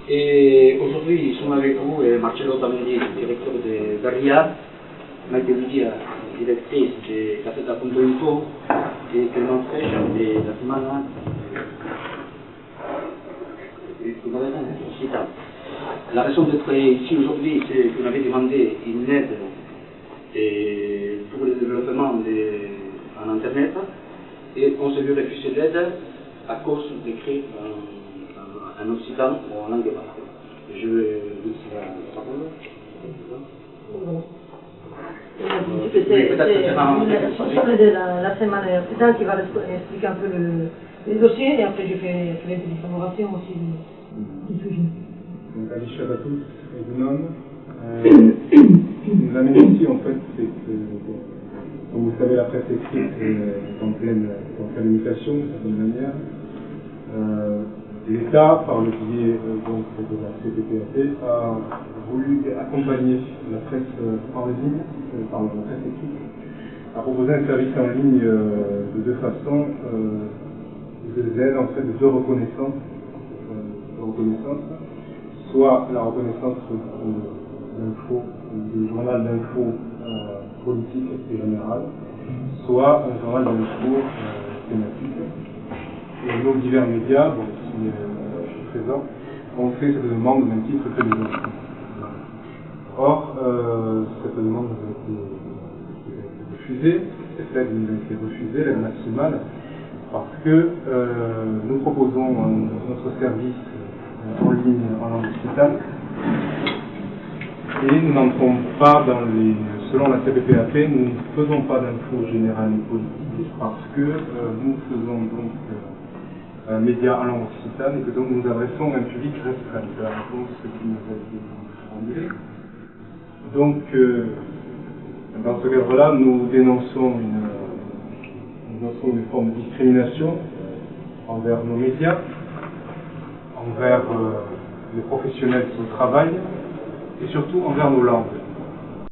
Et aujourd'hui, ils sont avec vous, Marcello Tamendi, directeur de Berria, Maite Ludia, directrice de Caseta.info, et Clément Frèche de La Semana, La raison d'être ici aujourd'hui, c'est que vous avez demandé une aide pour le développement en Internet, et on s'est vu refuser l'aide à cause d'écrire en occitan ou en langue basque. Je vais vous laisser la parole. C'est le responsable de la semaine occidentale qui va expliquer un peu le dossier, et après je fais quelques informations aussi du sujet. Donc, Ali Shabatou, Egunon. Nous amènons ici, en fait, c'est que, comme vous le savez, la presse écrite est en pleine mutation, d'une certaine manière. L'État, par le biais donc, de la CPPAP, a voulu accompagner la presse en ligne, par la presse écrite, a proposé un service en ligne de deux façons, des aides en fait de deux reconnaissances, soit la reconnaissance d'info, du journal d'info politique et général, soit un journal d'info thématique. Et nos divers médias, bon, qui sont présents, ont fait cette demande au même titre que les autres. Or, cette demande a été refusée, cette aide nous a été refusée, l'aide maximale, parce que nous proposons notre service en ligne en langue occitane et nous n'entrons pas dans les... Selon la CPPAP, nous ne faisons pas d'infos générales et politiques parce que nous faisons donc un média en langue occitane et que donc nous adressons un public restreint. C'est la réponse qui nous a été formulée. Donc, dans ce cadre-là, nous dénonçons une forme de discrimination envers nos médias, envers les professionnels qui y travaillent, et surtout envers nos langues.